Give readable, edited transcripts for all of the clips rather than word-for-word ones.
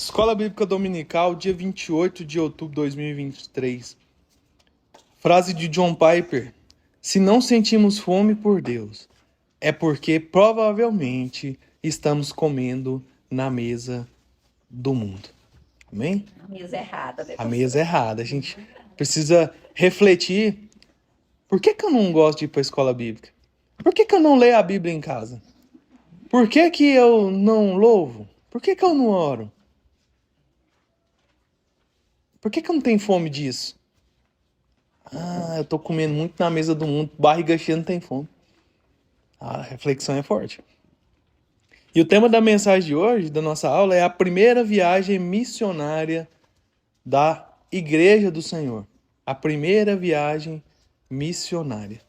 Escola Bíblica Dominical, dia 28 de outubro de 2023. Frase de John Piper: se não sentimos fome por Deus, é porque provavelmente estamos comendo na mesa do mundo. Amém? A mesa errada, né? A mesa errada. A gente precisa refletir. Por que eu não gosto de ir para a escola bíblica? Por que eu não leio a Bíblia em casa? Por que eu não louvo? Por que eu não oro? Por que eu não tenho fome disso? Eu tô comendo muito na mesa do mundo, barriga cheia, não tem fome. A reflexão é forte. E o tema da mensagem de hoje, da nossa aula, é a primeira viagem missionária da Igreja do Senhor. A primeira viagem missionária.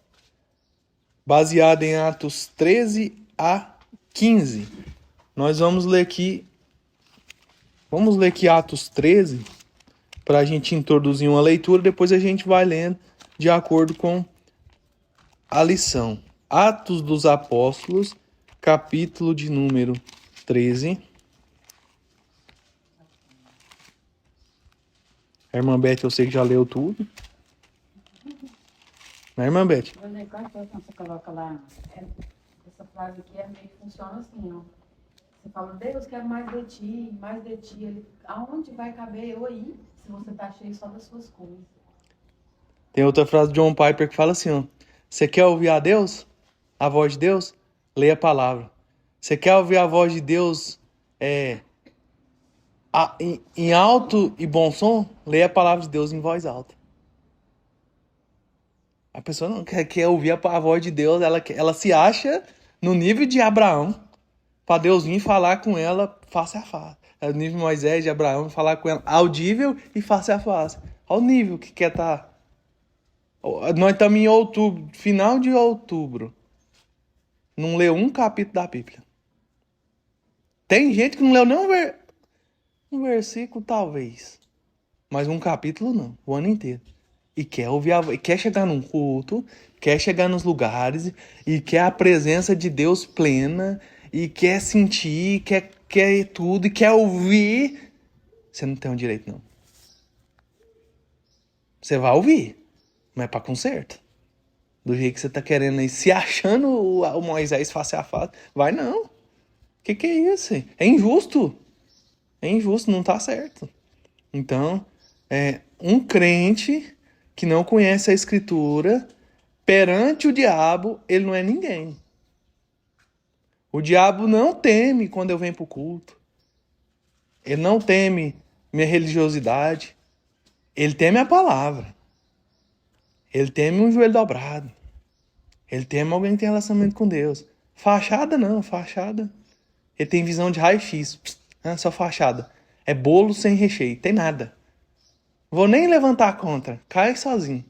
Baseada em Atos 13 a 15. Nós vamos ler aqui Atos 13, para a gente introduzir uma leitura, depois a gente vai lendo de acordo com a lição. Atos dos Apóstolos, capítulo de número 13. A irmã Beth, eu sei que já leu tudo. Né, irmã Beth? O negócio quando você coloca lá, essa frase aqui meio que funciona assim, ó. Você fala, Deus, quero mais de ti, mais de ti. Ele, aonde vai caber eu aí, se você tá cheio só das suas coisas? Tem outra frase de John Piper que fala assim, ó: você quer ouvir a Deus? A voz de Deus? Leia a palavra. Você quer ouvir a voz de Deus em alto e bom som? Leia a palavra de Deus em voz alta. A pessoa não quer ouvir a voz de Deus, ela se acha no nível de Abraão, para Deus vir falar com ela face a face. É o nível de Moisés, de Abraão, falar com ela audível e face a face. Olha o nível que quer estar. Nós estamos em outubro, final de outubro. Não leu um capítulo da Bíblia. Tem gente que não leu nem um versículo, talvez. Mas um capítulo não, o ano inteiro. E quer ouvir quer chegar num culto, quer chegar nos lugares, e quer a presença de Deus plena, e quer sentir, quer tudo, e quer ouvir. Você não tem o direito, não. Você vai ouvir, mas é para conserto. Do jeito que você tá querendo aí, se achando o Moisés face a face, vai não. Que é isso? É injusto. É injusto, não tá certo. Então, um crente que não conhece a Escritura, perante o diabo, ele não é ninguém. O diabo não teme quando eu venho pro culto. Ele não teme minha religiosidade. Ele teme a palavra. Ele teme um joelho dobrado. Ele teme alguém que tem relacionamento com Deus. Fachada não, fachada. Ele tem visão de raio-x. Só fachada. É bolo sem recheio, tem nada. Vou nem levantar contra, cai sozinho.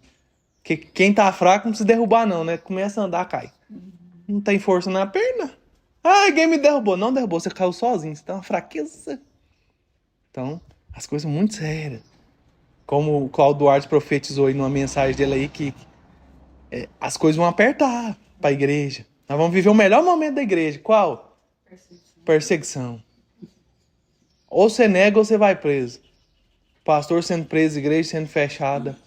Que quem tá fraco não precisa derrubar não, né? Começa a andar, cai. Não tem força na perna. Alguém me derrubou. Não derrubou, você caiu sozinho. Você tem uma fraqueza. Então, as coisas muito sérias. Como o Cláudio Duarte profetizou aí numa mensagem dele aí, que as coisas vão apertar para a igreja. Nós vamos viver o melhor momento da igreja. Qual? Perseguição. Ou você nega ou você vai preso. Pastor sendo preso, igreja sendo fechada.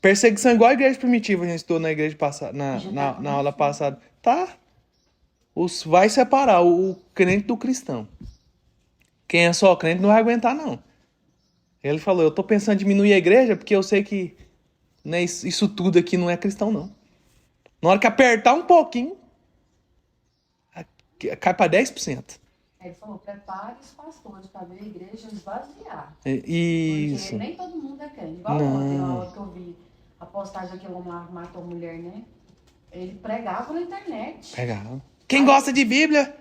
Perseguição igual a igreja primitiva, a gente estudou na igreja passada, na aula passada. Tá? Vai separar o crente do cristão. Quem é só crente não vai aguentar, não. Ele falou, eu tô pensando em diminuir a igreja porque eu sei que né, isso tudo aqui não é cristão, não. Na hora que apertar um pouquinho, cai para 10%. Ele falou, prepare os pastores para ver a igreja esvaziar. Isso. Porque nem todo mundo é crente. Igual ontem, na hora que eu vi a postagem daquele homem lá que matou a mulher, né? Ele pregava na internet. Pregava. Quem gosta de Bíblia?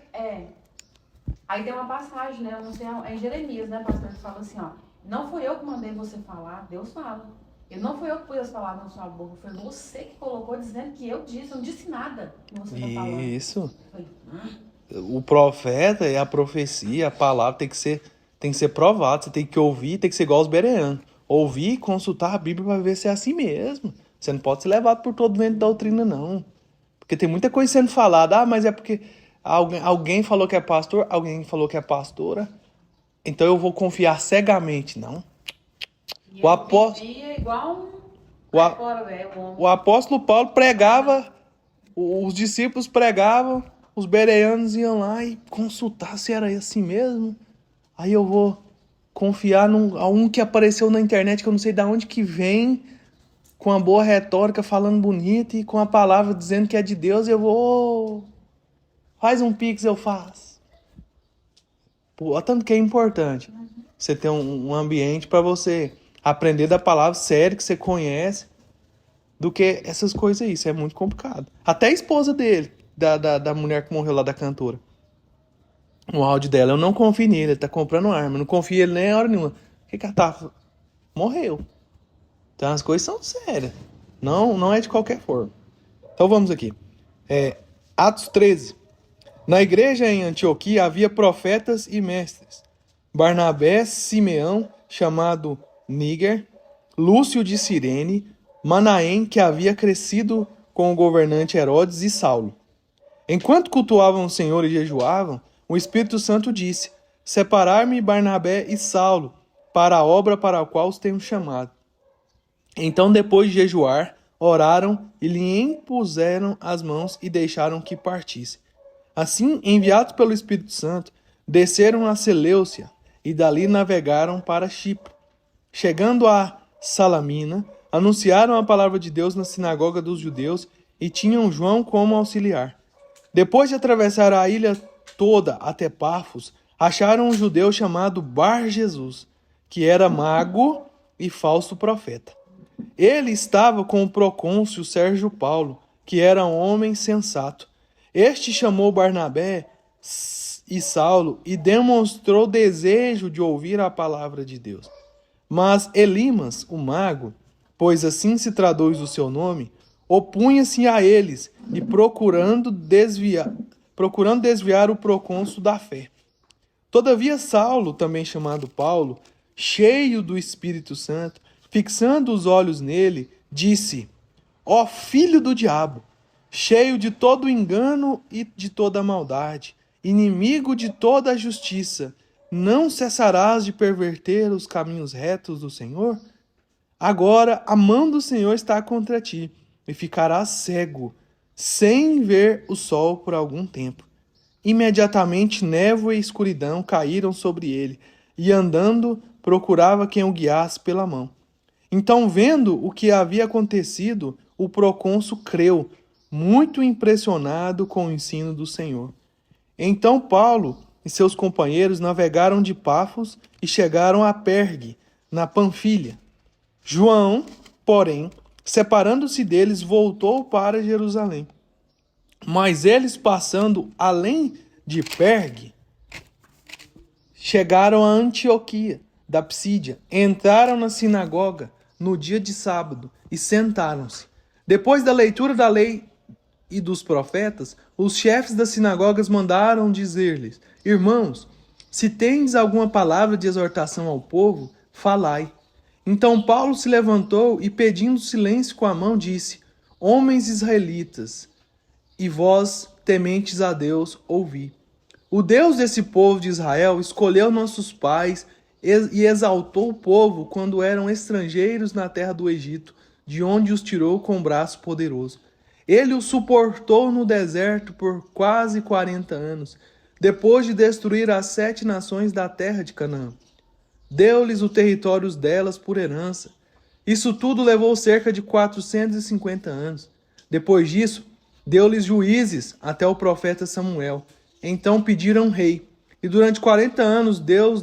Aí tem uma passagem, né? Eu não sei, é em Jeremias, né, pastor? Que fala assim, ó. Não fui eu que mandei você falar, Deus fala. Eu não fui eu que pus as palavras na sua boca, foi você que colocou dizendo que eu disse, eu não disse nada que você tá falando. Isso. O profeta e a profecia, a palavra tem que ser provado, você tem que ouvir, tem que ser igual os bereanos. Ouvir e consultar a Bíblia para ver se é assim mesmo. Você não pode ser levado por todo vento de doutrina, não. Porque tem muita coisa sendo falada, mas é porque alguém falou que é pastor, alguém falou que é pastora. então eu vou confiar cegamente, não. E O ele apóstolo, vivia igual um... o, a- Agora, velho, o homem. o apóstolo Paulo pregava, os discípulos pregavam, os bereanos iam lá e consultar se era assim mesmo. Aí eu vou confiar a um que apareceu na internet, que eu não sei de onde que vem, com uma boa retórica, falando bonito e com a palavra dizendo que é de Deus, eu vou... Faz um pix, eu faço. Pô, tanto que é importante você ter um ambiente para você aprender da palavra sério que você conhece, do que essas coisas aí. Isso é muito complicado. Até a esposa dele, da mulher que morreu lá, da cantora. O áudio dela, eu não confio nele, ele tá comprando arma. Eu não confio nele nem a hora nenhuma. O que ela tá? Morreu. Então as coisas são sérias. Não é de qualquer forma. Então vamos aqui. Atos 13. Na igreja em Antioquia havia profetas e mestres. Barnabé, Simeão, chamado Níger, Lúcio de Cirene, Manaém, que havia crescido com o governante Herodes, e Saulo. Enquanto cultuavam o Senhor e jejuavam, o Espírito Santo disse: Separar-me Barnabé e Saulo para a obra para a qual os tenho chamado. Então, depois de jejuar, oraram e lhe impuseram as mãos e deixaram que partisse. Assim, enviados pelo Espírito Santo, desceram a Seleucia e dali navegaram para Chipre. Chegando a Salamina, anunciaram a palavra de Deus na sinagoga dos judeus e tinham João como auxiliar. Depois de atravessar a ilha toda até Pafos, acharam um judeu chamado Bar-Jesus, que era mago e falso profeta. Ele estava com o procônsul Sérgio Paulo, que era um homem sensato. Este chamou Barnabé e Saulo e demonstrou desejo de ouvir a palavra de Deus. Mas Elimas, o mago, pois assim se traduz o seu nome, opunha-se a eles e procurando desviar o procônsul da fé. Todavia Saulo, também chamado Paulo, cheio do Espírito Santo, fixando os olhos nele, disse: Ó filho do diabo, cheio de todo engano e de toda maldade, inimigo de toda a justiça, não cessarás de perverter os caminhos retos do Senhor? Agora a mão do Senhor está contra ti, e ficarás cego, sem ver o sol por algum tempo. Imediatamente névoa e escuridão caíram sobre ele, e andando procurava quem o guiasse pela mão. Então, vendo o que havia acontecido, o procônsul creu, muito impressionado com o ensino do Senhor. Então Paulo e seus companheiros navegaram de Pafos e chegaram a Pergue, na Panfilha. João, porém, separando-se deles, voltou para Jerusalém. Mas eles, passando além de Pergue, chegaram a Antioquia da Psídia, entraram na sinagoga no dia de sábado e sentaram-se. Depois da leitura da lei e dos profetas, os chefes das sinagogas mandaram dizer-lhes: Irmãos, se tendes alguma palavra de exortação ao povo, falai. Então Paulo se levantou e, pedindo silêncio com a mão, disse: Homens israelitas, e vós, tementes a Deus, ouvi. O Deus desse povo de Israel escolheu nossos pais e exaltou o povo quando eram estrangeiros na terra do Egito, de onde os tirou com o braço poderoso. Ele os suportou no deserto por quase 40 anos, depois de destruir as 7 nações da terra de Canaã. Deu-lhes o território delas por herança. Isso tudo levou cerca de 450 anos. Depois disso, deu-lhes juízes até o profeta Samuel. Então pediram um rei. E durante 40 anos Deus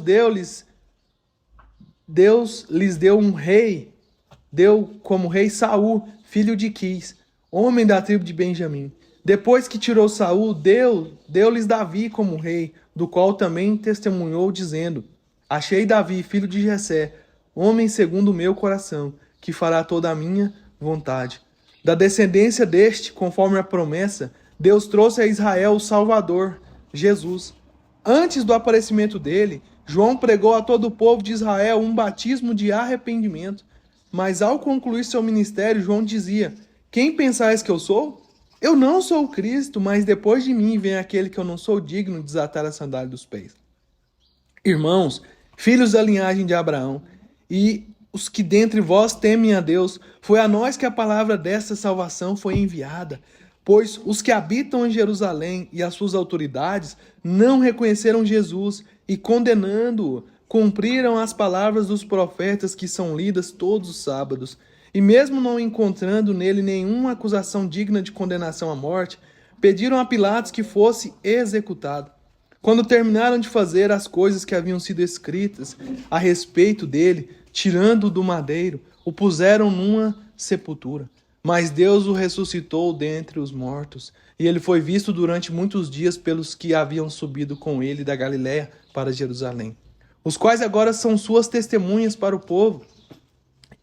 lhes deu um rei. Deu como rei Saul, filho de Quis, homem da tribo de Benjamim. Depois que tirou Saul, deu-lhes Davi como rei, do qual também testemunhou, dizendo: Achei Davi, filho de Jessé, homem segundo o meu coração, que fará toda a minha vontade. Da descendência deste, conforme a promessa, Deus trouxe a Israel o Salvador, Jesus. Antes do aparecimento dele, João pregou a todo o povo de Israel um batismo de arrependimento. Mas ao concluir seu ministério, João dizia: Quem pensais que eu sou? Eu não sou o Cristo, mas depois de mim vem aquele que eu não sou digno de desatar a sandália dos pés. Irmãos, filhos da linhagem de Abraão, e os que dentre vós temem a Deus, foi a nós que a palavra desta salvação foi enviada. Pois os que habitam em Jerusalém e as suas autoridades não reconheceram Jesus e, condenando-o, cumpriram as palavras dos profetas que são lidas todos os sábados. E mesmo não encontrando nele nenhuma acusação digna de condenação à morte, pediram a Pilatos que fosse executado. Quando terminaram de fazer as coisas que haviam sido escritas a respeito dele, tirando-o do madeiro, o puseram numa sepultura. Mas Deus o ressuscitou dentre os mortos, e ele foi visto durante muitos dias pelos que haviam subido com ele da Galiléia para Jerusalém, os quais agora são suas testemunhas para o povo.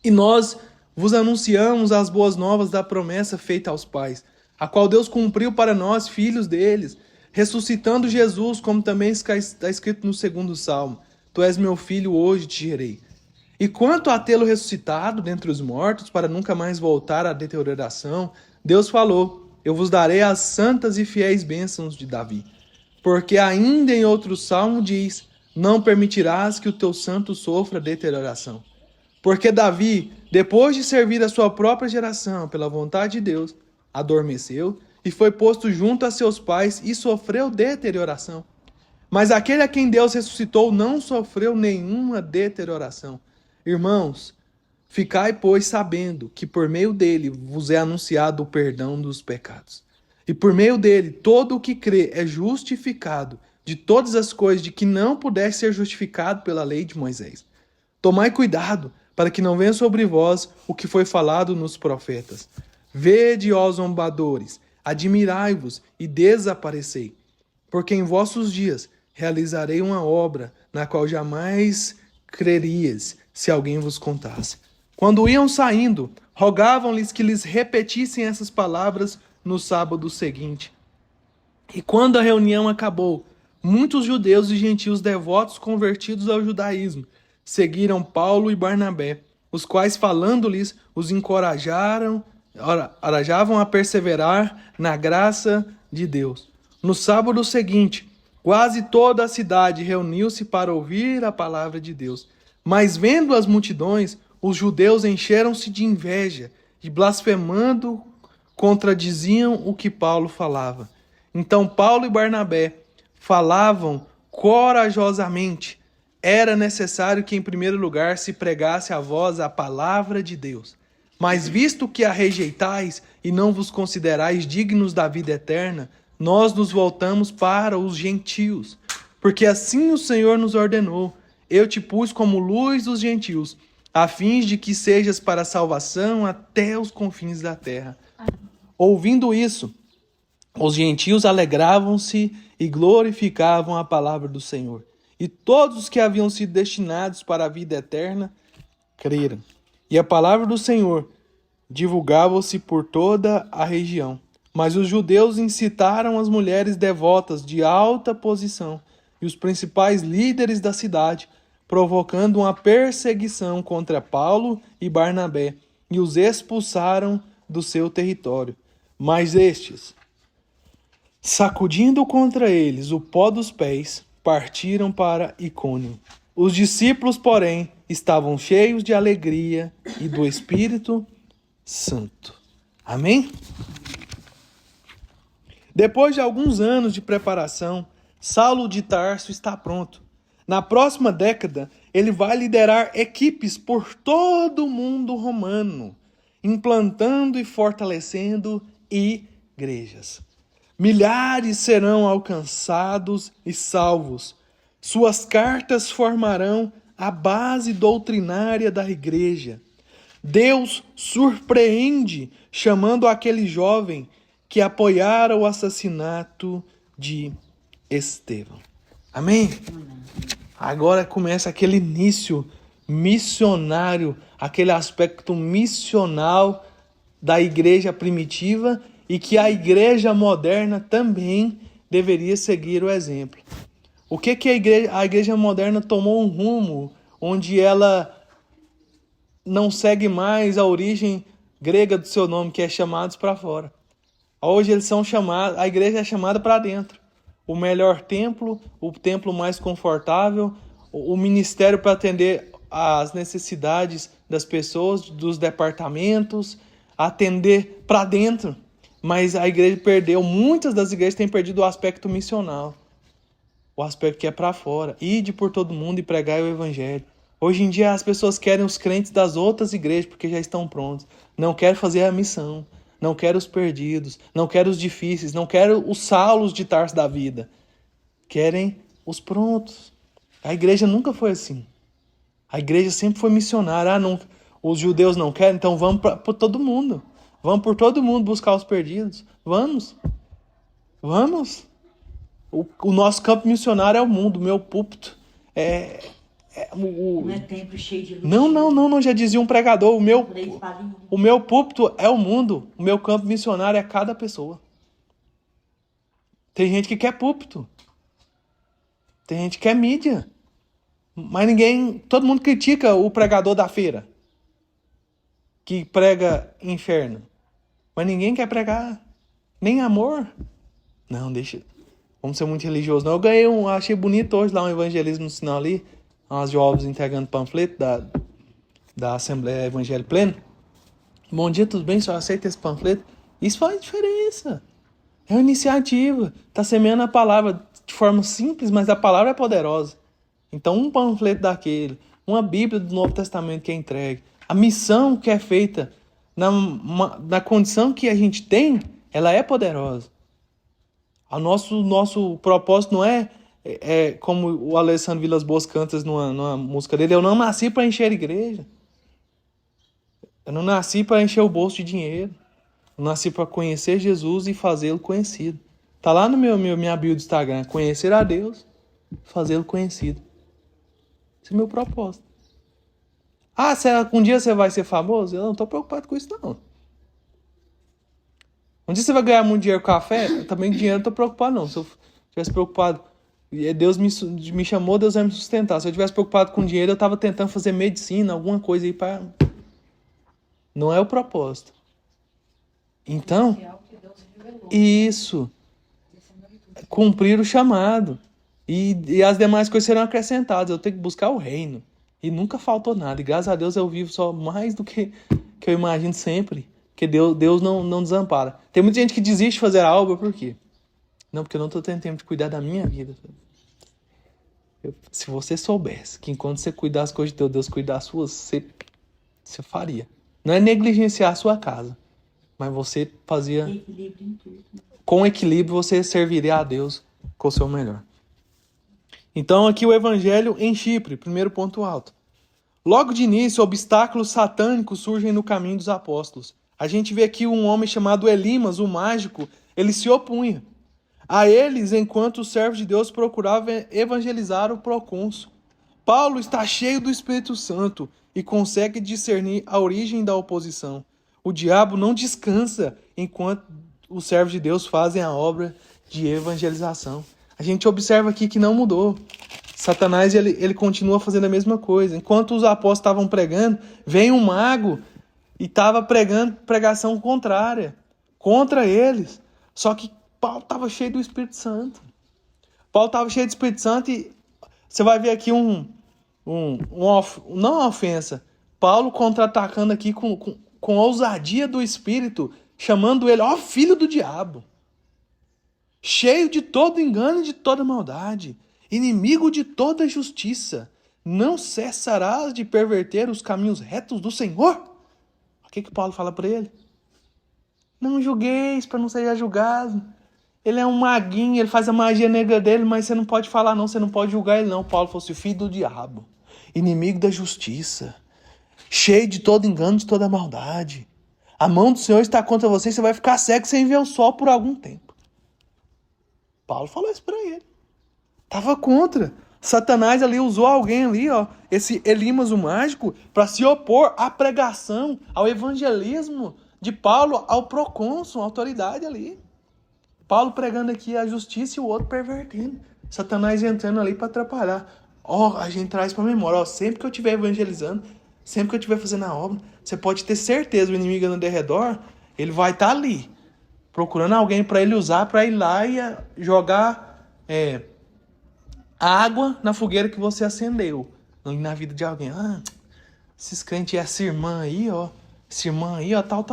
E nós vos anunciamos as boas novas da promessa feita aos pais, a qual Deus cumpriu para nós, filhos deles, ressuscitando Jesus, como também está escrito no 2º Salmo: Tu és meu filho, hoje te gerei. E quanto a tê-lo ressuscitado dentre os mortos, para nunca mais voltar à deterioração, Deus falou: Eu vos darei as santas e fiéis bênçãos de Davi. Porque ainda em outro salmo diz: Não permitirás que o teu santo sofra deterioração. Porque Davi, depois de servir a sua própria geração pela vontade de Deus, adormeceu e foi posto junto a seus pais e sofreu deterioração. Mas aquele a quem Deus ressuscitou não sofreu nenhuma deterioração. Irmãos, ficai, pois, sabendo que por meio dele vos é anunciado o perdão dos pecados. E por meio dele, todo o que crê é justificado de todas as coisas de que não pudesse ser justificado pela lei de Moisés. Tomai cuidado, para que não venha sobre vós o que foi falado nos profetas. Vede, ó zombadores, admirai-vos e desaparecei, porque em vossos dias realizarei uma obra na qual jamais crerias, se alguém vos contasse. Quando iam saindo, rogavam-lhes que lhes repetissem essas palavras no sábado seguinte. E quando a reunião acabou, muitos judeus e gentios devotos convertidos ao judaísmo seguiram Paulo e Barnabé, os quais, falando-lhes, os encorajavam a perseverar na graça de Deus. No sábado seguinte, quase toda a cidade reuniu-se para ouvir a palavra de Deus. Mas vendo as multidões, os judeus encheram-se de inveja e, blasfemando, contradiziam o que Paulo falava. Então Paulo e Barnabé falavam corajosamente: era necessário que, em primeiro lugar, se pregasse a vós a palavra de Deus. Mas visto que a rejeitais e não vos considerais dignos da vida eterna, nós nos voltamos para os gentios. Porque assim o Senhor nos ordenou: eu te pus como luz dos gentios, a fim de que sejas para a salvação até os confins da terra. Ouvindo isso, os gentios alegravam-se e glorificavam a palavra do Senhor. E todos os que haviam sido destinados para a vida eterna creram. E a palavra do Senhor divulgava-se por toda a região. Mas os judeus incitaram as mulheres devotas de alta posição e os principais líderes da cidade, provocando uma perseguição contra Paulo e Barnabé, e os expulsaram do seu território. Mas estes, sacudindo contra eles o pó dos pés, partiram para Icônio. Os discípulos, porém, estavam cheios de alegria e do Espírito Santo. Amém? Depois de alguns anos de preparação, Saulo de Tarso está pronto. Na próxima década, ele vai liderar equipes por todo o mundo romano, implantando e fortalecendo igrejas. Milhares serão alcançados e salvos. Suas cartas formarão a base doutrinária da igreja. Deus surpreende chamando aquele jovem que apoiara o assassinato de Estevão. Amém? Agora começa aquele início missionário, aquele aspecto missional da igreja primitiva, e que a igreja moderna também deveria seguir o exemplo. O que a igreja moderna tomou um rumo onde ela não segue mais a origem grega do seu nome, que é chamados para fora. Hoje eles são chamados, a igreja é chamada para dentro. O melhor templo, o templo mais confortável, o ministério para atender às necessidades das pessoas, dos departamentos, atender para dentro. Mas a igreja perdeu, muitas das igrejas têm perdido o aspecto missional. O aspecto que é para fora. Ide por todo mundo e pregai o evangelho. Hoje em dia as pessoas querem os crentes das outras igrejas porque já estão prontos. Não querem fazer a missão. Não querem os perdidos. Não querem os difíceis. Não querem os Saulos de Tarso da vida. Querem os prontos. A igreja nunca foi assim. A igreja sempre foi missionária. Não, os judeus não querem, então vamos por todo mundo. Vamos por todo mundo buscar os perdidos. Vamos. Vamos. O nosso campo missionário é o mundo. O meu púlpito Não é templo cheio de luz. Não, já dizia um pregador. O meu púlpito é o mundo. O meu campo missionário é cada pessoa. Tem gente que quer púlpito. Tem gente que quer mídia. Mas todo mundo critica o pregador da feira. Que prega inferno. Mas ninguém quer pregar nem amor. Não, deixa. Vamos ser muito religiosos. Não, achei bonito hoje lá um evangelismo no sinal ali. Umas jovens entregando panfleto da Assembleia Evangelho Pleno. Bom dia, tudo bem? Só aceita esse panfleto? Isso faz diferença. É uma iniciativa. Está semeando a palavra de forma simples, mas a palavra é poderosa. Então, um panfleto daquele, uma Bíblia do Novo Testamento que é entregue, a missão que é feita na condição que a gente tem, ela é poderosa. O nosso propósito não é como o Alessandro Vilas Boas canta numa música dele, eu não nasci para encher a igreja. Eu não nasci para encher o bolso de dinheiro. Eu nasci para conhecer Jesus e fazê-lo conhecido. Tá lá no minha bio do Instagram, conhecer a Deus, fazê-lo conhecido. Esse é o meu propósito. Será que um dia você vai ser famoso? Eu não estou preocupado com isso, não. Um dia você vai ganhar muito dinheiro com café? Também dinheiro eu não estou preocupado, não. Se eu estivesse preocupado, Deus me chamou, Deus vai me sustentar. Se eu estivesse preocupado com dinheiro, eu estava tentando fazer medicina, alguma coisa aí para... Não é o propósito. Então, isso. Cumprir o chamado. E as demais coisas serão acrescentadas. Eu tenho que buscar o reino. E nunca faltou nada. E graças a Deus eu vivo só mais do que eu imagino sempre. Porque Deus não desampara. Tem muita gente que desiste de fazer algo. Por quê? Não, porque eu não estou tendo tempo de cuidar da minha vida. Se você soubesse que enquanto você cuidar das coisas de Deus, Deus cuida das suas, você faria. Não é negligenciar a sua casa. Mas você fazia... Equilíbrio em tudo. Com equilíbrio você serviria a Deus com o seu melhor. Então aqui o evangelho em Chipre, primeiro ponto alto. Logo de início, obstáculos satânicos surgem no caminho dos apóstolos. A gente vê aqui um homem chamado Elimas, o mágico, ele se opunha a eles enquanto os servos de Deus procuravam evangelizar o procônsul. Paulo está cheio do Espírito Santo e consegue discernir a origem da oposição. O diabo não descansa enquanto os servos de Deus fazem a obra de evangelização. A gente observa aqui que não mudou. Satanás ele continua fazendo a mesma coisa. Enquanto os apóstolos estavam pregando, vem um mago e estava pregando pregação contrária, contra eles. Só que Paulo estava cheio do Espírito Santo. Paulo estava cheio do Espírito Santo e você vai ver aqui não uma ofensa. Paulo contra-atacando aqui com ousadia do Espírito, chamando ele, filho do diabo. Cheio de todo engano e de toda maldade, inimigo de toda justiça, não cessarás de perverter os caminhos retos do Senhor? O que Paulo fala para ele? Não julgueis para não ser julgado. Ele é um maguinho, ele faz a magia negra dele, mas você não pode falar não, você não pode julgar ele não. Paulo fosse filho do diabo, inimigo da justiça, cheio de todo engano, de toda maldade. A mão do Senhor está contra você e você vai ficar cego sem ver o sol por algum tempo. Paulo falou isso para ele. Estava contra. Satanás ali usou alguém ali, esse Elimas o mágico, para se opor à pregação, ao evangelismo de Paulo, ao procônsul, à autoridade ali. Paulo pregando aqui a justiça e o outro pervertendo. Satanás entrando ali para atrapalhar. A gente traz para a memória, sempre que eu estiver evangelizando, sempre que eu estiver fazendo a obra, você pode ter certeza, o inimigo no derredor, ele vai estar ali, procurando alguém para ele usar, para ir lá e jogar água na fogueira que você acendeu na vida de alguém. Esses crentes, essa irmã aí, ó, tal.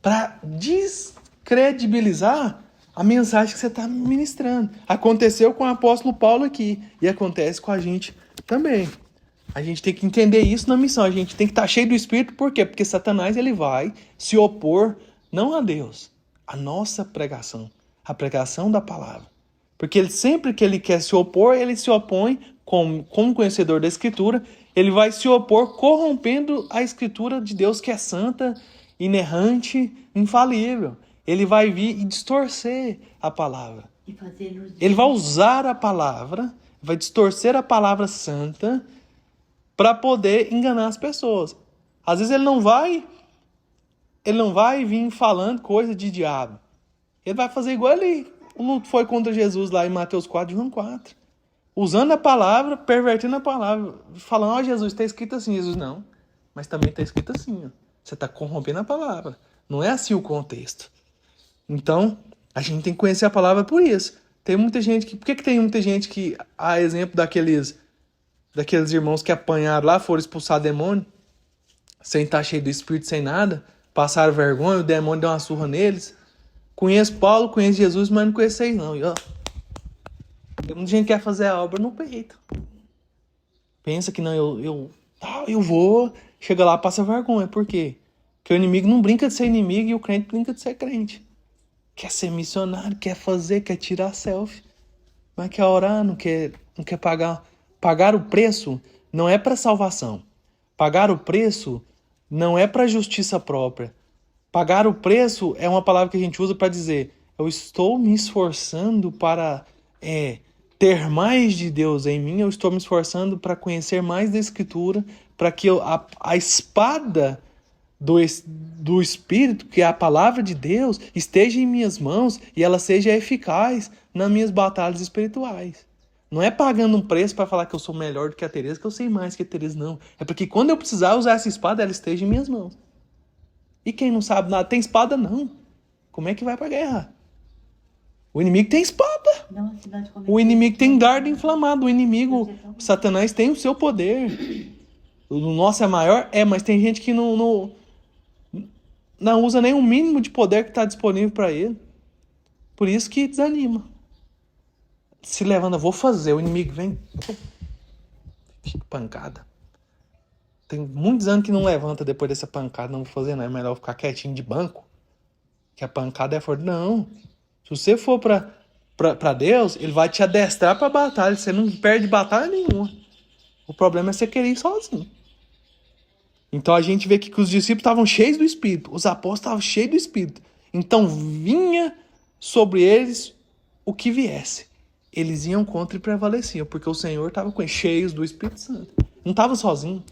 Para descredibilizar a mensagem que você está ministrando. Aconteceu com o apóstolo Paulo aqui e acontece com a gente também. A gente tem que entender isso na missão. A gente tem que estar cheio do Espírito. Por quê? Porque Satanás ele vai se opor não a Deus, a nossa pregação, a pregação da palavra. Porque ele, sempre que ele quer se opor, ele se opõe como conhecedor da Escritura. Ele vai se opor corrompendo a Escritura de Deus que é santa, inerrante, infalível. Ele vai vir e distorcer a palavra. Ele vai usar a palavra, vai distorcer a palavra santa para poder enganar as pessoas. Às vezes ele não vai vir falando coisa de diabo. Ele vai fazer igual ele foi contra Jesus lá em Mateus 4, João 4. Usando a palavra, pervertendo a palavra. Falando, Jesus, está escrito assim. Jesus, não. Mas também está escrito assim. Ó. Você está corrompendo a palavra. Não é assim o contexto. Então, a gente tem que conhecer a palavra por isso. Tem muita gente que... Por que tem muita gente que, a exemplo daqueles irmãos que apanharam lá, foram expulsar demônio, sem estar cheio do Espírito, sem nada, passaram vergonha, o demônio deu uma surra neles. Conheço Paulo, conheço Jesus, mas não conheço vocês não. E, ó, tem muita gente que quer fazer a obra no peito. Pensa que não, eu vou, chega lá, passa vergonha. Por quê? Porque o inimigo não brinca de ser inimigo e o crente brinca de ser crente. Quer ser missionário, quer fazer, quer tirar selfie, mas quer orar, não quer pagar. Pagar o preço não é para salvação. Pagar o preço não é para justiça própria. Pagar o preço é uma palavra que a gente usa para dizer: eu estou me esforçando para ter mais de Deus em mim, eu estou me esforçando para conhecer mais da Escritura, para que a espada do Espírito, que é a palavra de Deus, esteja em minhas mãos e ela seja eficaz nas minhas batalhas espirituais. Não é pagando um preço para falar que eu sou melhor do que a Tereza, que eu sei mais que a Tereza, não. É porque quando eu precisar usar essa espada, ela esteja em minhas mãos. E quem não sabe nada, tem espada não. Como é que vai pra guerra? O inimigo tem espada. O inimigo tem dardo inflamado. O inimigo, o Satanás, tem o seu poder. O nosso é maior? Mas tem gente que não usa nem o mínimo de poder que está disponível para ele. Por isso que desanima. Se levanta, vou fazer. O inimigo vem, fica pancada. Tem muitos anos que não levanta depois dessa pancada. Não vou fazer nada. É melhor ficar quietinho de banco. Que a pancada é forte. Não. Se você for para Deus, Ele vai te adestrar para batalha. Você não perde batalha nenhuma. O problema é você querer ir sozinho. Então a gente vê que os discípulos estavam cheios do Espírito. Os apóstolos estavam cheios do Espírito. Então vinha sobre eles o que viesse. Eles iam contra e prevaleciam. Porque o Senhor estava com eles, cheios do Espírito Santo. Não estava sozinho.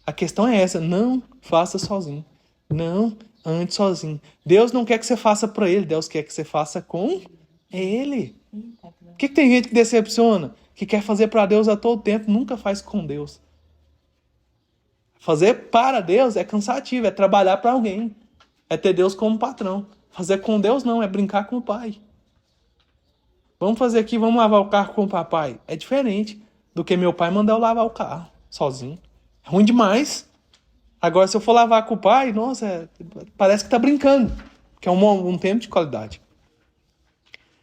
A questão é essa. Não faça sozinho. Não ande sozinho. Deus não quer que você faça para Ele. Deus quer que você faça com Ele. Por que tem gente que decepciona? Que quer fazer para Deus a todo tempo. Nunca faz com Deus. Fazer para Deus é cansativo. É trabalhar para alguém. É ter Deus como patrão. Fazer com Deus não. É brincar com o pai. Vamos fazer aqui, vamos lavar o carro com o papai. É diferente do que meu pai mandar eu lavar o carro sozinho. É ruim demais. Agora, se eu for lavar com o pai, nossa, parece que tá brincando. Que é um tempo de qualidade.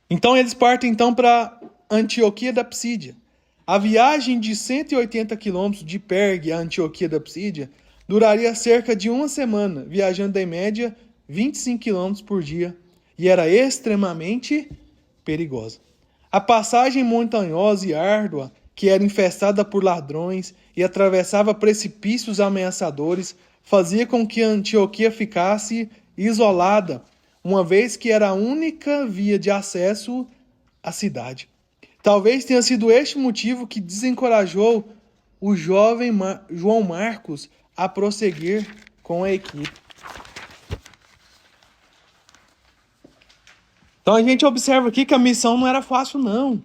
Então, eles partem para Antioquia da Psídia. A viagem de 180 quilômetros de Pergue a Antioquia da Psídia duraria cerca de uma semana, viajando em média 25 quilômetros por dia. E era extremamente perigosa. A passagem montanhosa e árdua, que era infestada por ladrões e atravessava precipícios ameaçadores, fazia com que Antioquia ficasse isolada, uma vez que era a única via de acesso à cidade. Talvez tenha sido este motivo que desencorajou o jovem João Marcos a prosseguir com a equipe. Então a gente observa aqui que a missão não era fácil, não.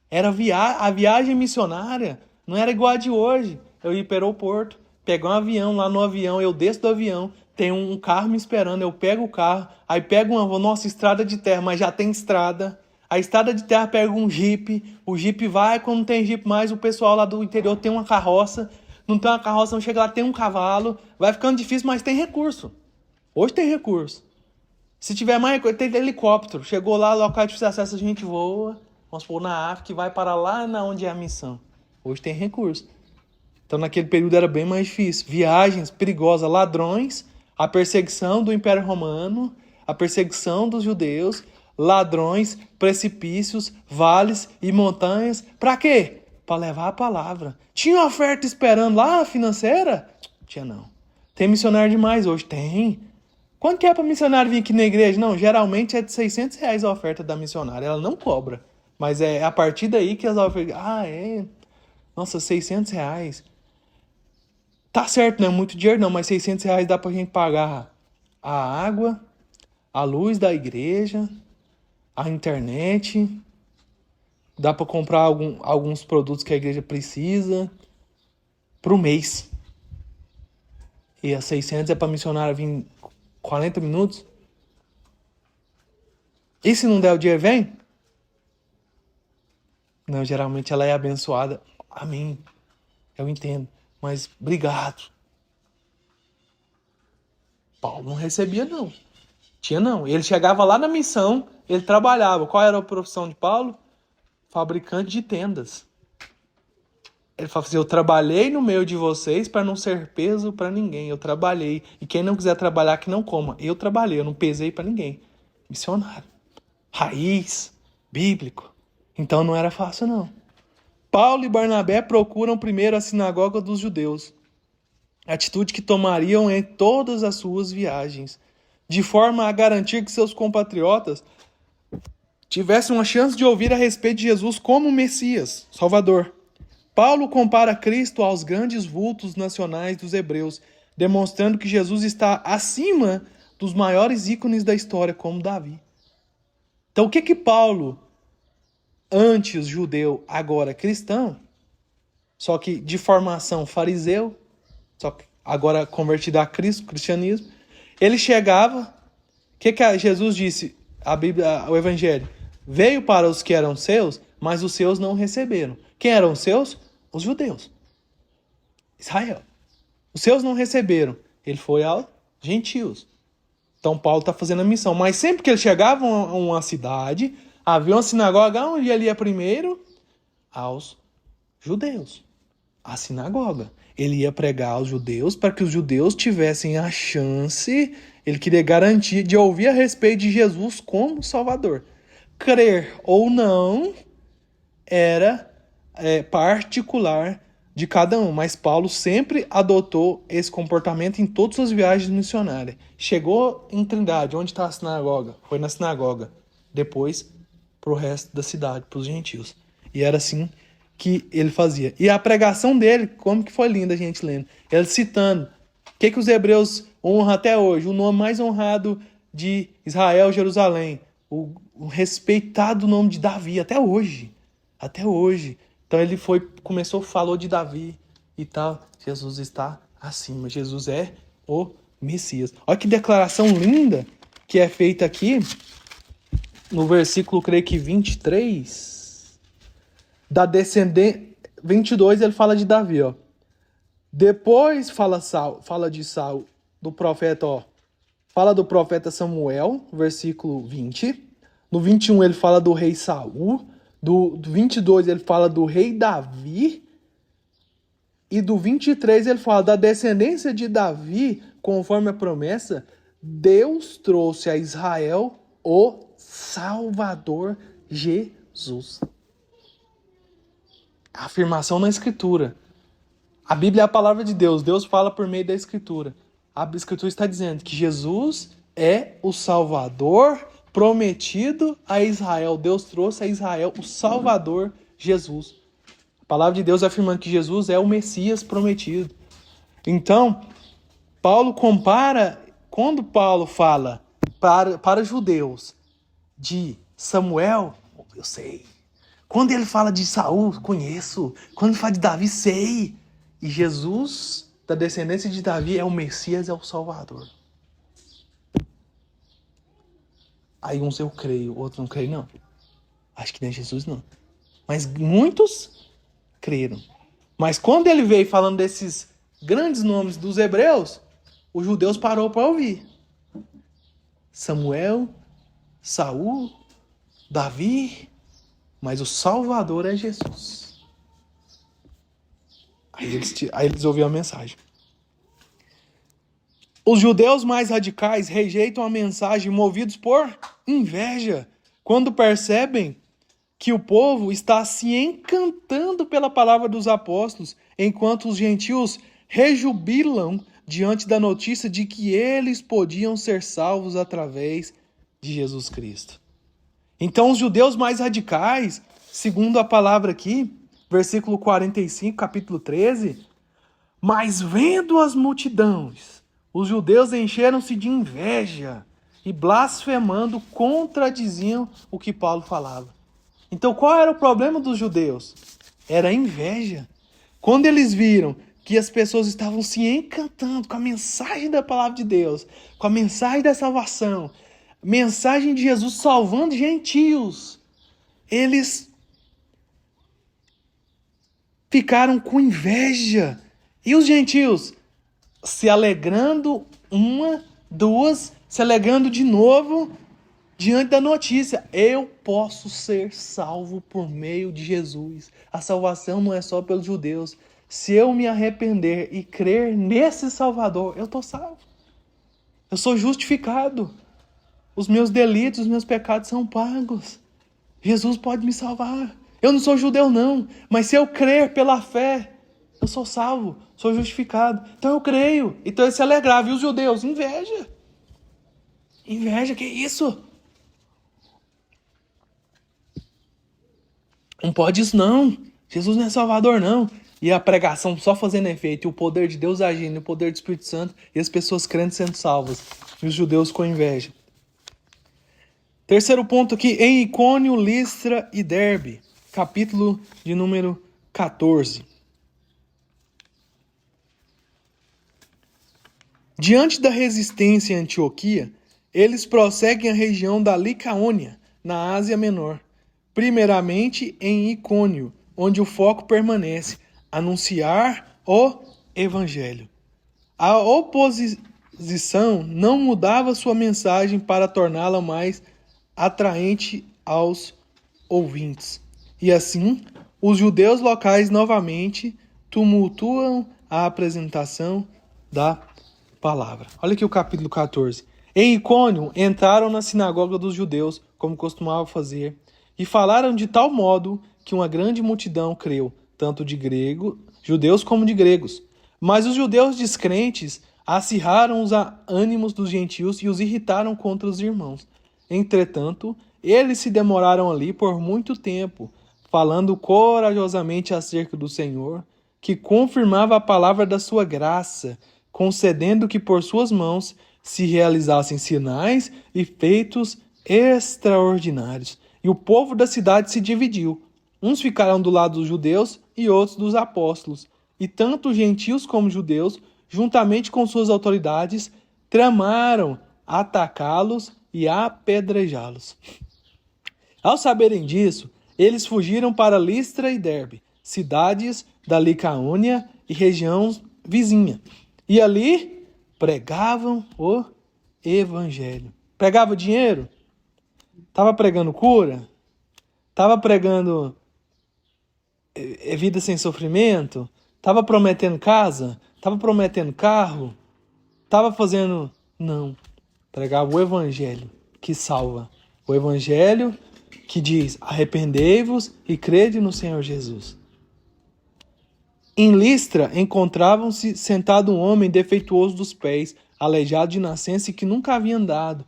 Era a viagem missionária não era igual a de hoje. Eu ir para o aeroporto, pegar um avião, lá no avião, eu desço do avião, tem um carro me esperando, eu pego o carro, aí pego uma nossa estrada de terra, mas já tem estrada. A estrada de terra pega um jipe, o jipe vai, quando não tem jipe mais, o pessoal lá do interior tem uma carroça, não tem uma carroça, não chega lá, tem um cavalo, vai ficando difícil, mas tem recurso. Hoje tem recurso. Se tiver mais recurso, tem helicóptero, chegou lá, local de difícil acesso, a gente voa, vamos pôr na África e vai para lá onde é a missão. Hoje tem recurso. Então naquele período era bem mais difícil. Viagens perigosas, ladrões, a perseguição do Império Romano, a perseguição dos judeus, ladrões, precipícios, vales e montanhas. Para quê? Para levar a palavra. Tinha oferta esperando lá, financeira? Tinha não. Tem missionário demais hoje? Tem. Quanto que é para missionário vir aqui na igreja? Não, geralmente é de R$600 a oferta da missionária. Ela não cobra. Mas é a partir daí que as ofertas... é... Nossa, R$600. Tá certo, não é muito dinheiro não, mas R$600 dá pra gente pagar a água, a luz da igreja, a internet, dá pra comprar alguns produtos que a igreja precisa pro mês. E a 600 é pra missionária vir 40 minutos. E se não der o dinheiro, vem? Não, geralmente ela é abençoada. Amém. Eu entendo. Mas obrigado. Paulo não recebia, não. Tinha, não. Ele chegava lá na missão, ele trabalhava. Qual era a profissão de Paulo? Fabricante de tendas. Ele falava assim, eu trabalhei no meio de vocês para não ser peso para ninguém. Eu trabalhei. E quem não quiser trabalhar, que não coma. Eu trabalhei, eu não pesei para ninguém. Missionário. Raiz. Bíblico. Então não era fácil, não. Paulo e Barnabé procuram primeiro a sinagoga dos judeus, atitude que tomariam em todas as suas viagens, de forma a garantir que seus compatriotas tivessem uma chance de ouvir a respeito de Jesus como Messias, Salvador. Paulo compara Cristo aos grandes vultos nacionais dos hebreus, demonstrando que Jesus está acima dos maiores ícones da história, como Davi. Então o que Paulo... antes judeu, agora cristão, só que de formação fariseu, só que agora convertido a Cristo, cristianismo, ele chegava, o que Jesus disse, a Bíblia, o Evangelho, veio para os que eram seus, mas os seus não receberam. Quem eram os seus? Os judeus. Israel. Os seus não receberam. Ele foi aos gentios. Então Paulo está fazendo a missão, mas sempre que ele chegava a uma cidade... havia uma sinagoga onde ele ia primeiro aos judeus. A sinagoga. Ele ia pregar aos judeus para que os judeus tivessem a chance, ele queria garantir, de ouvir a respeito de Jesus como Salvador. Crer ou não era particular de cada um, mas Paulo sempre adotou esse comportamento em todas as viagens missionárias. Chegou em Trindade, onde está a sinagoga? Foi na sinagoga. Depois... para o resto da cidade, para os gentios. E era assim que ele fazia. E a pregação dele, como que foi linda a gente lendo. Ele citando o que os hebreus honram até hoje. O nome mais honrado de Israel, Jerusalém. O respeitado nome de Davi, até hoje. Até hoje. Então ele falou de Davi e tal. Jesus está acima. Jesus é o Messias. Olha que declaração linda que é feita aqui. No versículo, creio que 23, da descendente, 22, ele fala de Davi, ó. Depois fala de Saul, do profeta, ó. Fala do profeta Samuel, versículo 20. No 21 ele fala do rei Saul. Do 22 ele fala do rei Davi. E do 23 ele fala da descendência de Davi, conforme a promessa, Deus trouxe a Israel o Salvador Jesus. A afirmação na Escritura. A Bíblia é a palavra de Deus. Deus fala por meio da Escritura. A Escritura está dizendo que Jesus é o Salvador prometido a Israel. Deus trouxe a Israel o Salvador Jesus. A palavra de Deus afirmando que Jesus é o Messias prometido. Então, Paulo compara, quando Paulo fala para os judeus de Samuel, eu sei. Quando ele fala de Saul, conheço. Quando ele fala de Davi, sei. E Jesus, da descendência de Davi, é o Messias, é o Salvador. Aí uns eu creio, outros não creio, não. Acho que não é Jesus, não. Mas muitos creram. Mas quando ele veio falando desses grandes nomes dos hebreus, os judeus parou para ouvir. Samuel, Saul, Davi, mas o Salvador é Jesus. Aí eles ouviram a mensagem. Os judeus mais radicais rejeitam a mensagem movidos por inveja, quando percebem que o povo está se encantando pela palavra dos apóstolos, enquanto os gentios rejubilam diante da notícia de que eles podiam ser salvos através de Jesus Cristo. Então os judeus mais radicais, segundo a palavra aqui, versículo 45, capítulo 13, mas vendo as multidões, os judeus encheram-se de inveja e blasfemando contradiziam o que Paulo falava. Então qual era o problema dos judeus? Era a inveja. Quando eles viram que as pessoas estavam se encantando com a mensagem da palavra de Deus, com a mensagem da salvação, mensagem de Jesus salvando gentios, eles ficaram com inveja. E os gentios se alegrando se alegrando de novo diante da notícia. Eu posso ser salvo por meio de Jesus. A salvação não é só pelos judeus. Se eu me arrepender e crer nesse Salvador, eu estou salvo. Eu sou justificado. Os meus delitos, os meus pecados são pagos. Jesus pode me salvar. Eu não sou judeu não, mas se eu crer pela fé, eu sou salvo, sou justificado. Então eu creio. Então eles se alegravam. E os judeus, inveja. Inveja, que isso? Não pode isso não. Jesus não é salvador não. E a pregação só fazendo efeito, e o poder de Deus agindo, e o poder do Espírito Santo, e as pessoas crendo sendo salvas. E os judeus com inveja. Terceiro ponto aqui, em Icônio, Listra e Derbe. Capítulo de número 14. Diante da resistência em Antioquia, eles prosseguem a região da Licaônia, na Ásia Menor. Primeiramente em Icônio, onde o foco permanece, anunciar o Evangelho. A oposição não mudava sua mensagem para torná-la mais atraente aos ouvintes. E assim, os judeus locais novamente tumultuam a apresentação da palavra. Olha aqui o capítulo 14. Em Icônio, entraram na sinagoga dos judeus, como costumavam fazer, e falaram de tal modo que uma grande multidão creu, tanto de judeus como de gregos. Mas os judeus descrentes acirraram os ânimos dos gentios e os irritaram contra os irmãos. Entretanto, eles se demoraram ali por muito tempo, falando corajosamente acerca do Senhor, que confirmava a palavra da sua graça, concedendo que por suas mãos se realizassem sinais e feitos extraordinários. E o povo da cidade se dividiu. Uns ficaram do lado dos judeus e outros dos apóstolos. E tanto gentios como judeus, juntamente com suas autoridades, tramaram atacá-los e apedrejá-los. Ao saberem disso, eles fugiram para Listra e Derbe, cidades da Licaônia e região vizinha. E ali pregavam o Evangelho. Pregava dinheiro? Estava pregando cura? Estava pregando vida sem sofrimento? Estava prometendo casa? Estava prometendo carro? Estava fazendo... Não. Pregava o Evangelho que salva. O Evangelho que diz, arrependei-vos e crede no Senhor Jesus. Em Listra encontravam-se sentado um homem defeituoso dos pés, aleijado de nascença e que nunca havia andado,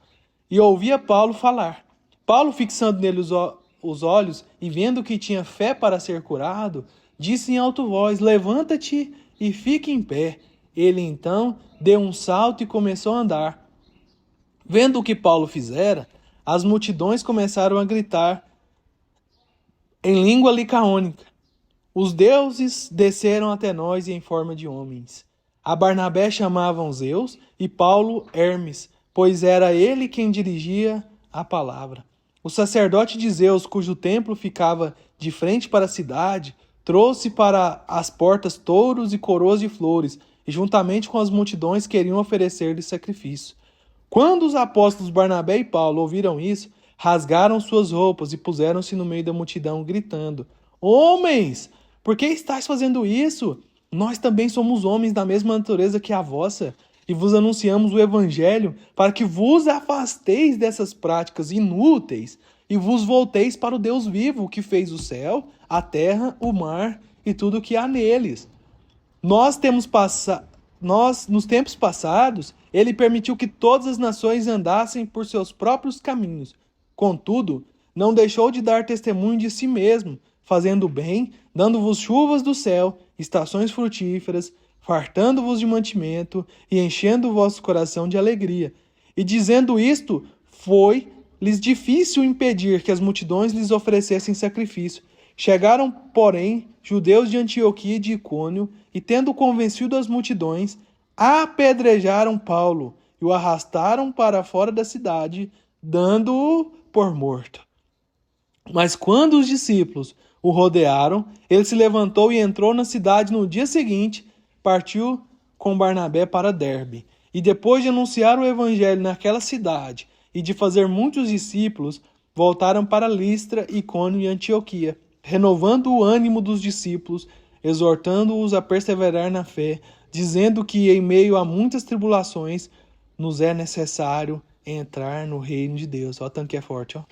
e ouvia Paulo falar. Paulo, fixando nele os olhos e vendo que tinha fé para ser curado, disse em alta voz, levanta-te e fique em pé. Ele então deu um salto e começou a andar. Vendo o que Paulo fizera, as multidões começaram a gritar em língua licaônica. Os deuses desceram até nós em forma de homens. A Barnabé chamavam Zeus e Paulo Hermes, pois era ele quem dirigia a palavra. O sacerdote de Zeus, cujo templo ficava de frente para a cidade, trouxe para as portas touros e coroas de flores, e juntamente com as multidões queriam oferecer-lhe sacrifício. Quando os apóstolos Barnabé e Paulo ouviram isso, rasgaram suas roupas e puseram-se no meio da multidão, gritando: Homens, por que estáis fazendo isso? Nós também somos homens da mesma natureza que a vossa, e vos anunciamos o evangelho para que vos afasteis dessas práticas inúteis e vos volteis para o Deus vivo, que fez o céu, a terra, o mar e tudo o que há neles. Nos tempos passados, ele permitiu que todas as nações andassem por seus próprios caminhos. Contudo, não deixou de dar testemunho de si mesmo, fazendo o bem, dando-vos chuvas do céu, estações frutíferas, fartando-vos de mantimento e enchendo o vosso coração de alegria. E dizendo isto, foi-lhes difícil impedir que as multidões lhes oferecessem sacrifício. Chegaram, porém, judeus de Antioquia e de Icônio, e tendo convencido as multidões, apedrejaram Paulo e o arrastaram para fora da cidade, dando-o por morto. Mas quando os discípulos o rodearam, ele se levantou e entrou na cidade no dia seguinte, partiu com Barnabé para Derbe. E depois de anunciar o evangelho naquela cidade e de fazer muitos discípulos, voltaram para Listra, Icônio e Antioquia, renovando o ânimo dos discípulos, exortando-os a perseverar na fé, dizendo que em meio a muitas tribulações nos é necessário entrar no reino de Deus. Ó, o tanque é forte, ó.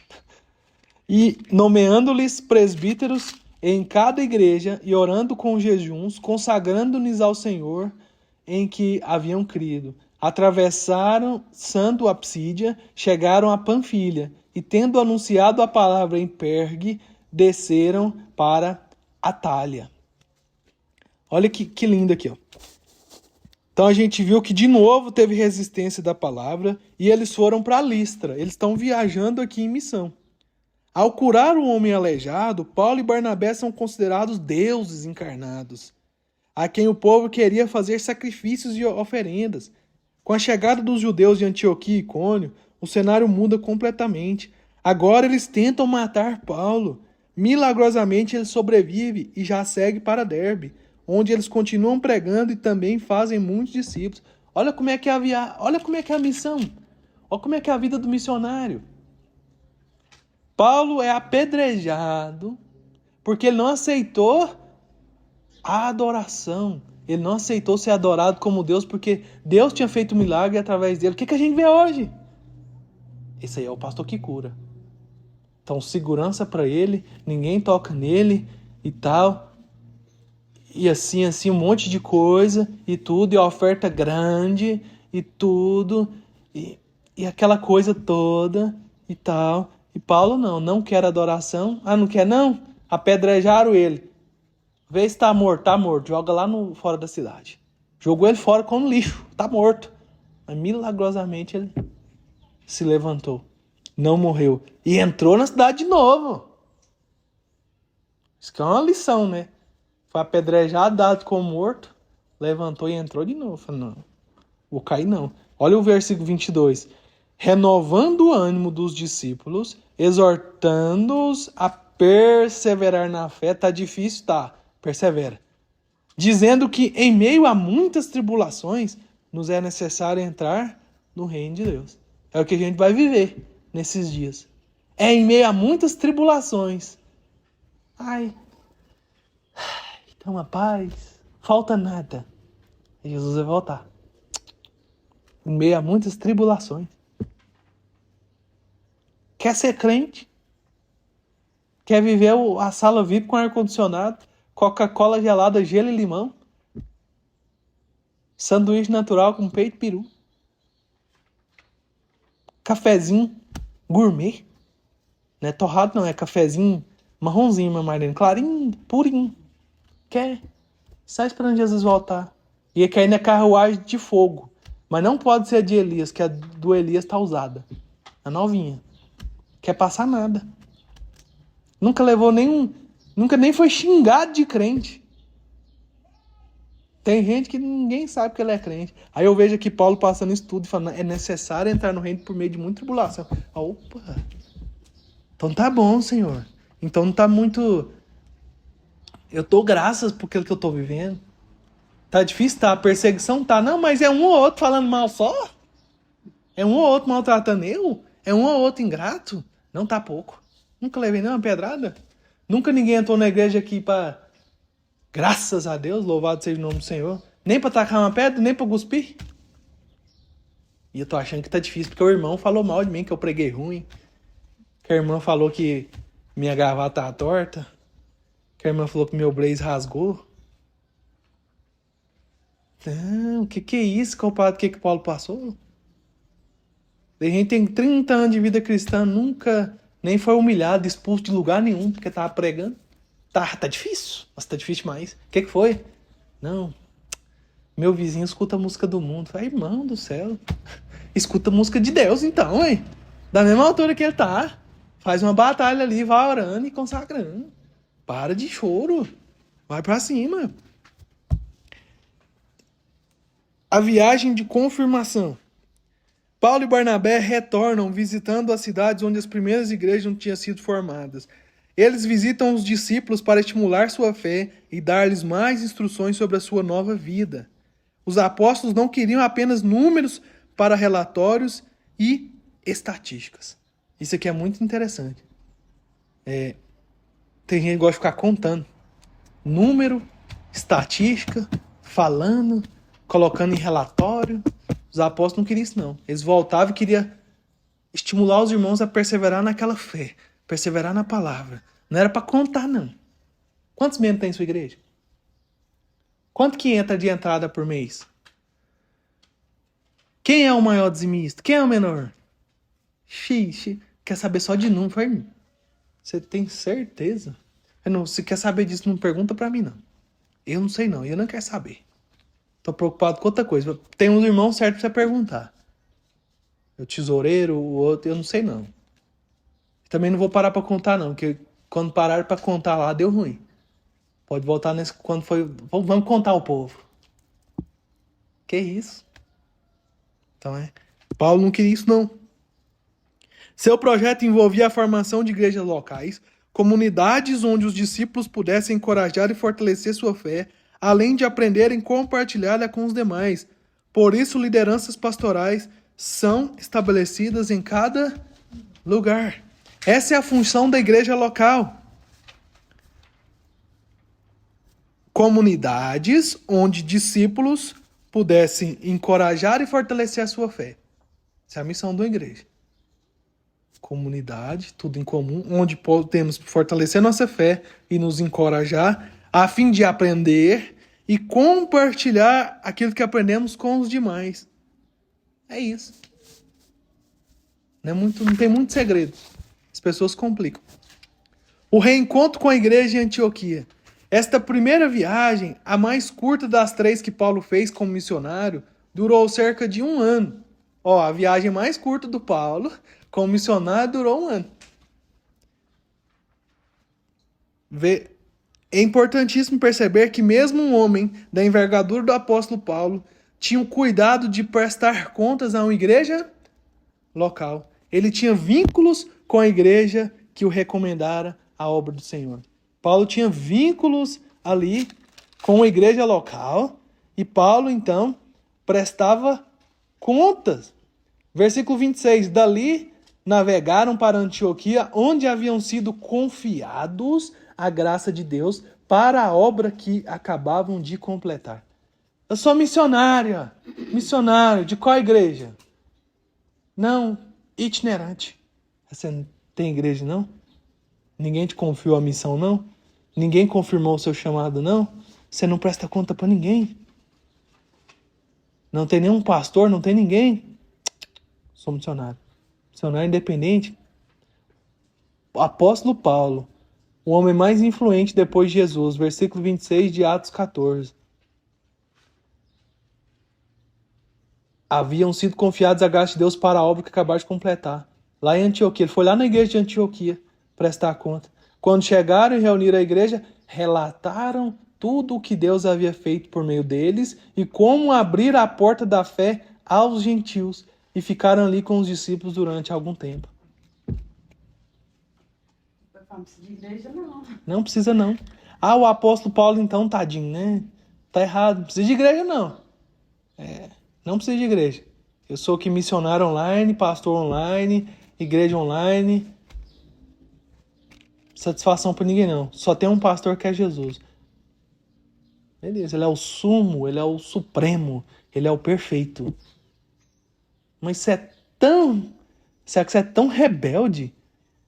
E nomeando-lhes presbíteros em cada igreja e orando com jejuns, consagrando-lhes ao Senhor em que haviam crido. Atravessaram Santo a Psídia, chegaram a Panfilha e, tendo anunciado a palavra em Pergue, desceram para Atália. Olha que lindo aqui, ó. Então a gente viu que de novo teve resistência da palavra e eles foram para Listra. Eles estão viajando aqui em missão. Ao curar o homem aleijado, Paulo e Barnabé são considerados deuses encarnados, a quem o povo queria fazer sacrifícios e oferendas. Com a chegada dos judeus de Antioquia e Icônio, o cenário muda completamente. Agora eles tentam matar Paulo. Milagrosamente ele sobrevive e já segue para Derbe, onde eles continuam pregando e também fazem muitos discípulos. Olha como é que é a missão. Olha como é que é a vida do missionário. Paulo é apedrejado porque ele não aceitou a adoração. Ele não aceitou ser adorado como Deus porque Deus tinha feito um milagre através dele. O que a gente vê hoje? Esse aí é o pastor que cura. Então, segurança para ele, ninguém toca nele e tal. E assim, um monte de coisa e tudo, e a oferta grande e tudo, e aquela coisa toda e tal. E Paulo não quer adoração. Ah, não quer não? Apedrejaram ele. Vê se tá morto, joga lá fora da cidade. Jogou ele fora como lixo, tá morto. Mas milagrosamente ele se levantou, não morreu e entrou na cidade de novo. Isso que é uma lição, né? Foi apedrejado, dado como morto, levantou e entrou de novo. Falei, não, vou cair não. Olha o versículo 22. Renovando o ânimo dos discípulos, exortando-os a perseverar na fé. Tá difícil, tá? Persevera. Dizendo que em meio a muitas tribulações, nos é necessário entrar no reino de Deus. É o que a gente vai viver nesses dias. É em meio a muitas tribulações. Então a paz, falta nada. Jesus vai voltar. Em meio a muitas tribulações. Quer ser crente? Quer viver a sala VIP com ar-condicionado? Coca-Cola gelada, gelo e limão? Sanduíche natural com peito e peru? Cafezinho gourmet? Não é torrado não, é cafezinho marronzinho, meu marido. Clarinho, purinho. Quer? Só esperando Jesus voltar. E quer ir na carruagem de fogo. Mas não pode ser a de Elias, que a do Elias tá usada. A novinha. Quer passar nada. Nunca nem foi xingado de crente. Tem gente que ninguém sabe que ele é crente. Aí eu vejo aqui Paulo passando isso tudo e falando, é necessário entrar no reino por meio de muita tribulação. Opa! Então tá bom, Senhor. Então não tá muito... Eu dou graças por aquilo que eu tô vivendo. Tá difícil, tá? A perseguição tá. Não, mas é um ou outro falando mal só? É um ou outro maltratando eu? É um ou outro ingrato? Não tá pouco. Nunca levei nenhuma pedrada. Nunca ninguém entrou na igreja aqui pra... Graças a Deus, louvado seja o nome do Senhor. Nem pra tacar uma pedra, nem pra cuspir. E eu tô achando que tá difícil, porque o irmão falou mal de mim, que eu preguei ruim. Que a irmã falou que minha gravata tá torta. Que a irmã falou que meu blaze rasgou. Não, o que é isso, compadre? O que Paulo passou? A gente tem 30 anos de vida cristã, nunca nem foi humilhado, expulso de lugar nenhum, porque tava pregando. Tá difícil. Nossa, tá difícil demais. O que foi? Não, meu vizinho escuta a música do mundo. Falei, irmão do céu, escuta a música de Deus então, hein? Da mesma altura que ele tá. Faz uma batalha ali, vai orando e consagrando. Para de choro. Vai pra cima. A viagem de confirmação. Paulo e Barnabé retornam visitando as cidades onde as primeiras igrejas não tinham sido formadas. Eles visitam os discípulos para estimular sua fé e dar-lhes mais instruções sobre a sua nova vida. Os apóstolos não queriam apenas números para relatórios e estatísticas. Isso aqui é muito interessante. Tem gente que gosta de ficar contando. Número, estatística, falando, colocando em relatório. Os apóstolos não queriam isso, não. Eles voltavam e queriam estimular os irmãos a perseverar naquela fé. Perseverar na palavra. Não era para contar, não. Quantos membros tem em sua igreja? Quanto que entra de entrada por mês? Quem é o maior dizimista? Quem é o menor? Xixi. Quer saber só de número? Você tem certeza? Se quer saber disso, não pergunta para mim, não. Eu não sei, não. Eu não quero saber. Tô preocupado com outra coisa. Tem uns irmãos certos pra você perguntar. O tesoureiro, o outro, eu não sei, não. Também não vou parar pra contar, não. Porque quando pararam pra contar lá, deu ruim. Pode voltar nesse... Quando foi... Vamos contar o povo. Que isso? Então Paulo não queria isso, não. Seu projeto envolvia a formação de igrejas locais, comunidades onde os discípulos pudessem encorajar e fortalecer sua fé, além de aprenderem a compartilhá-la com os demais. Por isso, lideranças pastorais são estabelecidas em cada lugar. Essa é a função da igreja local. Comunidades onde discípulos pudessem encorajar e fortalecer a sua fé. Essa é a missão da igreja. Comunidade, tudo em comum, onde podemos fortalecer nossa fé e nos encorajar a fim de aprender e compartilhar aquilo que aprendemos com os demais. É isso. Não tem muito segredo. As pessoas complicam. O reencontro com a igreja em Antioquia. Esta primeira viagem, a mais curta das 3 que Paulo fez como missionário, durou cerca de 1 ano. A viagem mais curta do Paulo como missionário durou 1 ano. É importantíssimo perceber que mesmo um homem da envergadura do apóstolo Paulo tinha o cuidado de prestar contas a uma igreja local. Ele tinha vínculos com a igreja que o recomendara a obra do Senhor. Paulo tinha vínculos ali com a igreja local e Paulo, então, prestava contas. Versículo 26. Dali navegaram para Antioquia, onde haviam sido confiados a graça de Deus para a obra que acabavam de completar. Eu sou missionário de qual igreja? Não, itinerante. Você não tem igreja, não? Ninguém te confiou a missão, não? Ninguém confirmou o seu chamado, não? Você não presta conta para ninguém? Não tem nenhum pastor, não tem ninguém? Sou missionário. Missionário independente. O apóstolo Paulo, o homem mais influente depois de Jesus, versículo 26 de Atos 14. Haviam sido confiados a graça de Deus para a obra que acabaram de completar. Lá em Antioquia. Ele foi lá na igreja de Antioquia prestar conta. Quando chegaram e reuniram a igreja, relataram tudo o que Deus havia feito por meio deles e como abrir a porta da fé aos gentios. E ficaram ali com os discípulos durante algum tempo. Não precisa de igreja, não. Não precisa, não. Ah, o apóstolo Paulo, então, tadinho, né? Tá errado. Não precisa de igreja, não. Não precisa de igreja. Eu sou aqui missionário online, pastor online, igreja online. Satisfação para ninguém, não. Só tem um pastor que é Jesus. Beleza, ele é o sumo, ele é o supremo, ele é o perfeito. Mas será que você é tão rebelde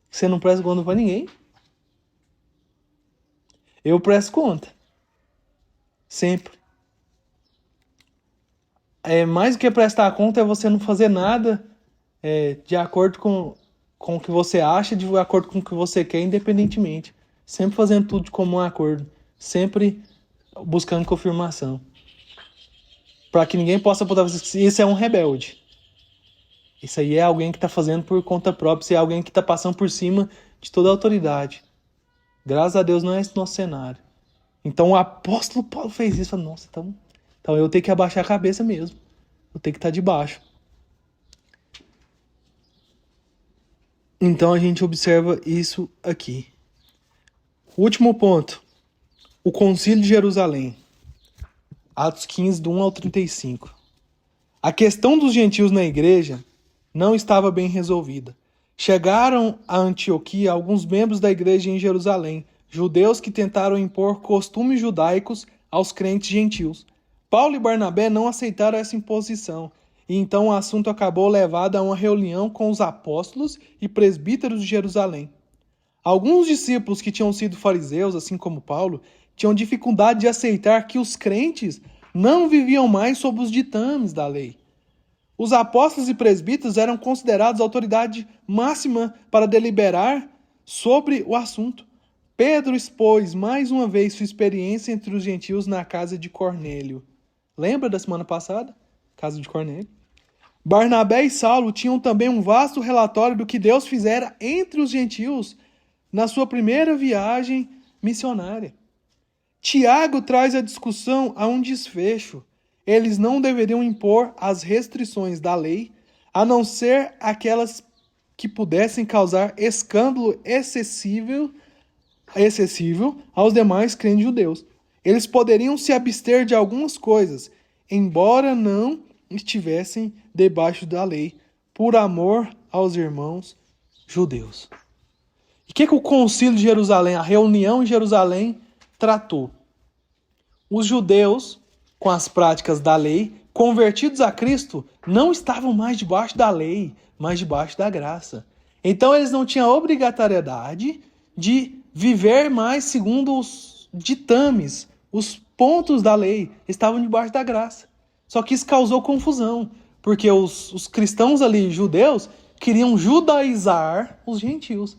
que você não presta conta pra ninguém? Eu presto conta. Sempre. Mais do que prestar conta é você não fazer nada de acordo com o que você acha, de acordo com o que você quer, independentemente. Sempre fazendo tudo de comum acordo. Sempre buscando confirmação. Para que ninguém possa botar você. Isso é um rebelde. Isso aí é alguém que está fazendo por conta própria. Isso é alguém que está passando por cima de toda a autoridade. Graças a Deus não é esse nosso cenário. Então o apóstolo Paulo fez isso. Nossa, então eu tenho que abaixar a cabeça mesmo. Eu tenho que estar debaixo. Então a gente observa isso aqui. Último ponto. O Concílio de Jerusalém. Atos 15, do 1 ao 35. A questão dos gentios na igreja não estava bem resolvida. Chegaram a Antioquia alguns membros da igreja em Jerusalém, judeus que tentaram impor costumes judaicos aos crentes gentios. Paulo e Barnabé não aceitaram essa imposição, e então o assunto acabou levado a uma reunião com os apóstolos e presbíteros de Jerusalém. Alguns discípulos que tinham sido fariseus, assim como Paulo, tinham dificuldade de aceitar que os crentes não viviam mais sob os ditames da lei. Os apóstolos e presbíteros eram considerados autoridade máxima para deliberar sobre o assunto. Pedro expôs mais uma vez sua experiência entre os gentios na casa de Cornélio. Lembra da semana passada? Casa de Cornélio. Barnabé e Saulo tinham também um vasto relatório do que Deus fizera entre os gentios na sua primeira viagem missionária. Tiago traz a discussão a um desfecho. Eles não deveriam impor as restrições da lei, a não ser aquelas que pudessem causar escândalo excessivo aos demais crentes judeus. Eles poderiam se abster de algumas coisas, embora não estivessem debaixo da lei, por amor aos irmãos judeus. E o que o Concílio de Jerusalém, a reunião em Jerusalém, tratou? Os judeus, com as práticas da lei, convertidos a Cristo, não estavam mais debaixo da lei, mas debaixo da graça. Então eles não tinham obrigatoriedade de viver mais segundo os ditames, os pontos da lei, estavam debaixo da graça. Só que isso causou confusão, porque os cristãos ali, judeus, queriam judaizar os gentios.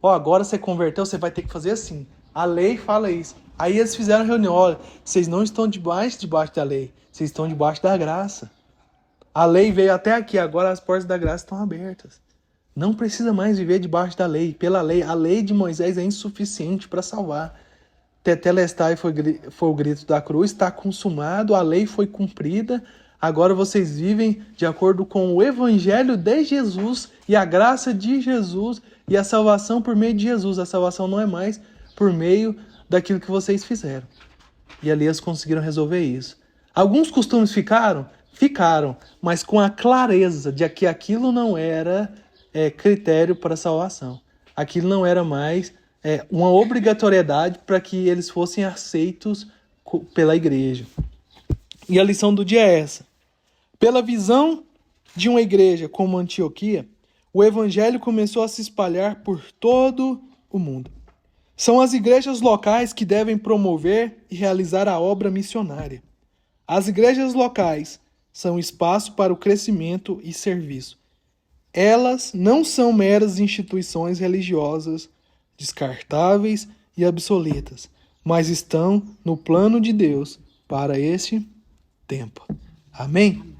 Agora você converteu, você vai ter que fazer assim. A lei fala isso. Aí eles fizeram reunião. Olha, vocês não estão debaixo da lei. Vocês estão debaixo da graça. A lei veio até aqui. Agora as portas da graça estão abertas. Não precisa mais viver debaixo da lei. Pela lei. A lei de Moisés é insuficiente para salvar. Tetelestai foi o grito da cruz. Está consumado. A lei foi cumprida. Agora vocês vivem de acordo com o evangelho de Jesus e a graça de Jesus e a salvação por meio de Jesus. A salvação não é mais por meio daquilo que vocês fizeram. E ali eles conseguiram resolver isso. Alguns costumes ficaram, mas com a clareza de que aquilo não era critério para salvação. Aquilo não era mais uma obrigatoriedade para que eles fossem aceitos pela igreja. E a lição do dia é essa. Pela visão de uma igreja como Antioquia, o evangelho começou a se espalhar por todo o mundo. São as igrejas locais que devem promover e realizar a obra missionária. As igrejas locais são espaço para o crescimento e serviço. Elas não são meras instituições religiosas descartáveis e obsoletas, mas estão no plano de Deus para este tempo. Amém?